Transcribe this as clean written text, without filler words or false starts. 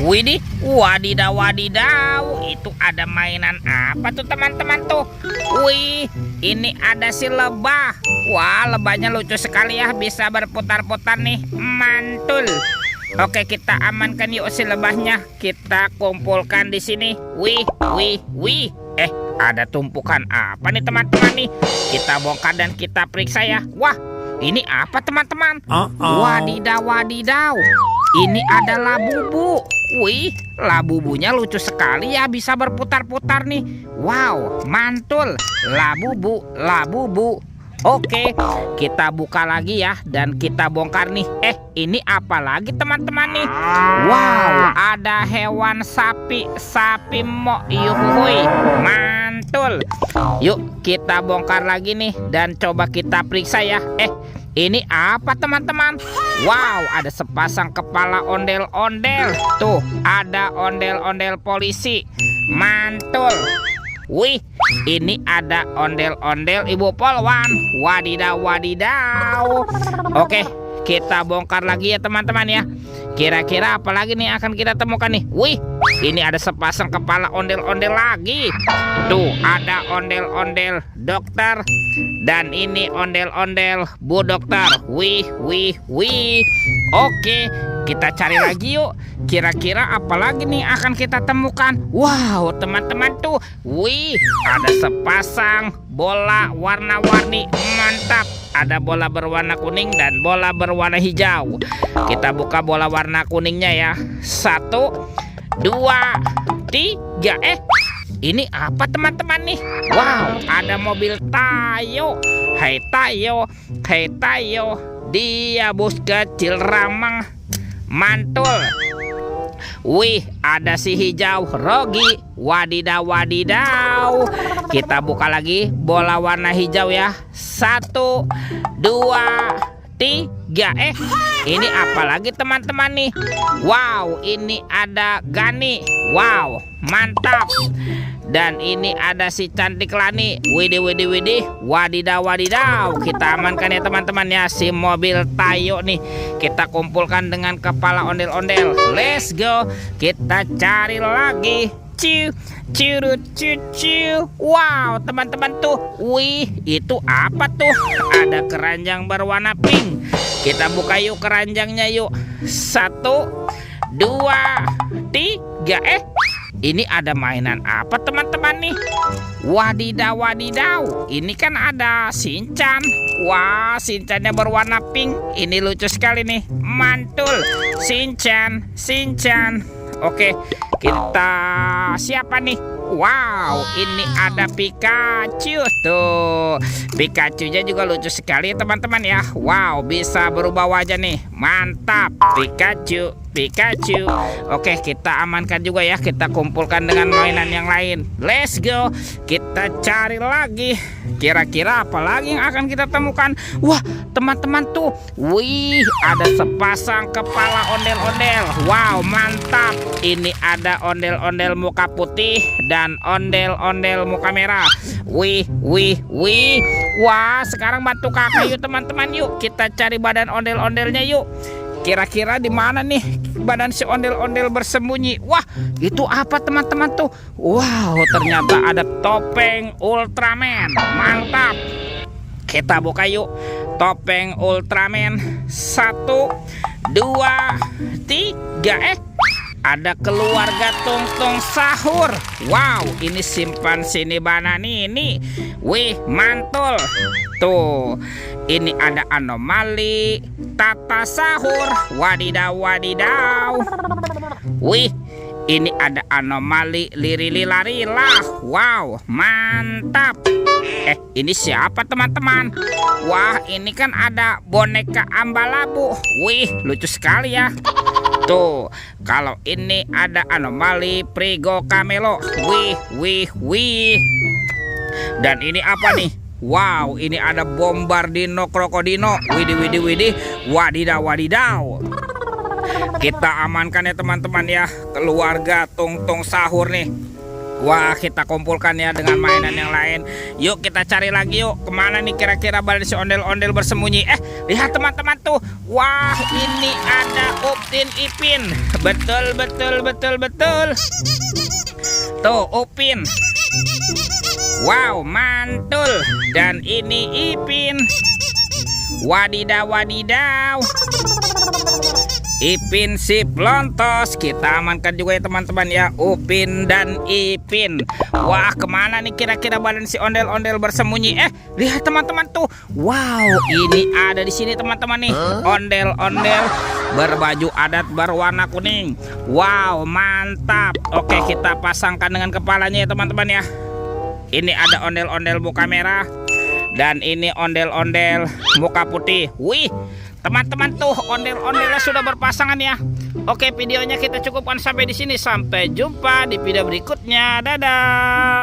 Widih, wadidaw wadidaw, itu ada mainan apa tuh teman-teman tuh? Wih, ini ada si lebah. Wah, lebahnya lucu sekali ya, bisa berputar-putar nih, mantul. Oke, kita amankan yuk si lebahnya. Kita kumpulkan di sini. Wih, wih, wih. Ada tumpukan apa nih teman-teman nih? Kita bongkar dan kita periksa ya. Wah, ini apa teman-teman? Wadidaw wadidaw. Ini adalah labubu. Wih, labubunya lucu sekali ya, bisa berputar-putar nih. Wow, mantul. Labubu, labubu. Oke, kita buka lagi ya dan kita bongkar nih. Ini apa lagi teman-teman nih? Wow, ada hewan sapi, sapi mo. Yuhui, mantul. Yuk kita bongkar lagi nih dan coba kita periksa ya. Ini apa teman-teman? Wow, ada sepasang kepala ondel-ondel. Tuh, ada ondel-ondel polisi. Mantul. Wih, ini ada ondel-ondel ibu polwan. Wadidaw wadidaw. Oke, kita bongkar lagi ya teman-teman ya. Kira-kira apa lagi nih akan kita temukan nih? Wih, ini ada sepasang kepala ondel-ondel lagi. Tuh, ada ondel-ondel dokter. Dan ini ondel-ondel bu dokter. Wih, wih, wih. Oke, kita cari lagi yuk. Kira-kira apa lagi nih akan kita temukan? Wow, teman-teman tuh. Wih, ada sepasang bola warna-warni. Mantap. Ada bola berwarna kuning dan bola berwarna hijau. Kita buka bola warna kuningnya ya. 1, 2, 3. Ini apa teman-teman nih? Wow, ada mobil Tayo. Hai Tayo, hai Tayo. Dia bus kecil ramah. Mantul. Wih, ada si hijau Rogi. Wadidaw wadidaw. Kita buka lagi bola warna hijau ya. 1, 2, 3. Ini apa lagi teman-teman nih? Wow, ini ada Gani. Wow, mantap. Dan ini ada si cantik Lani. Widih, widih, widih. Wadidaw, wadidaw. Kita amankan ya teman-teman ya. Si mobil Tayo nih. Kita kumpulkan dengan kepala ondel-ondel. Let's go. Kita cari lagi. Ciu, ciu, ciu, ciu. Wow, teman-teman tuh. Wih, itu apa tuh? Ada keranjang berwarna pink. Kita buka yuk keranjangnya yuk. 1, 2, 3. Ini ada mainan apa teman-teman nih? Wadidaw wadidaw. Ini kan ada Shinchan. Wah, Shinchannya berwarna pink. Ini lucu sekali nih. Mantul. Shinchan, Shinchan. Oke, kita siapa nih? Wow, ini ada Pikachu tuh. Pikachunya juga lucu sekali teman-teman ya. Wow, bisa berubah wajah nih. Mantap, Pikachu, Pikachu. Oke, kita amankan juga ya. Kita kumpulkan dengan mainan yang lain. Let's go. Kita cari lagi. Kira-kira apa lagi yang akan kita temukan? Wah, teman-teman tuh. Wih, ada sepasang kepala ondel-ondel. Wow, mantap. Ini ada ondel-ondel muka putih dan ondel-ondel muka merah. Wih, wih, wih. Wah, sekarang bantu kakak yuk teman-teman yuk. Kita cari badan ondel-ondelnya yuk. Kira-kira di mana nih badan si ondel-ondel bersembunyi? Wah, itu apa teman-teman tuh? Wow, ternyata ada topeng Ultraman. Mantap. Kita buka yuk. Topeng Ultraman. 1, 2, 3. Ada keluarga Tungtung Sahur. Wow, ini simpan sini banani ini. Wih, mantul. Tuh, ini ada anomali Tata Sahur. Wadidaw wadidaw. Wih, ini ada anomali Lirililarila. Wow, mantap. Ini siapa teman-teman? Wah, ini kan ada boneka Ambalabu. Wih, lucu sekali ya. Tuh, kalau ini ada anomali Prigo Camelo. Wih, wih, wih. Dan ini apa nih? Wow, ini ada Bombardino Krokodino. Widih, widih, widih. Wadidaw, wadidaw. Kita amankan ya teman-teman ya. Keluarga Tungtung Sahur nih. Wah, kita kumpulkan ya dengan mainan yang lain. Yuk kita cari lagi yuk. Kemana nih kira-kira balon si ondel-ondel bersembunyi? Lihat teman-teman tuh. Wah, ini ada Upin Ipin. Betul. Tuh Upin. Wow, mantul. Dan ini Ipin. Wadidaw. Ipin si Plontos. Kita amankan juga ya teman-teman ya, Upin dan Ipin. Wah, kemana nih kira-kira balon si ondel-ondel bersembunyi? Lihat teman-teman tuh. Wow, ini ada di sini teman-teman nih. Ondel-ondel berbaju adat berwarna kuning. Wow, mantap. Oke, kita pasangkan dengan kepalanya ya teman-teman ya. Ini ada ondel-ondel muka merah. Dan ini ondel-ondel muka putih. Wih, teman-teman tuh ondel-ondelnya sudah berpasangan ya. Oke, videonya kita cukupkan sampai di sini. Sampai jumpa di video berikutnya. Dadah.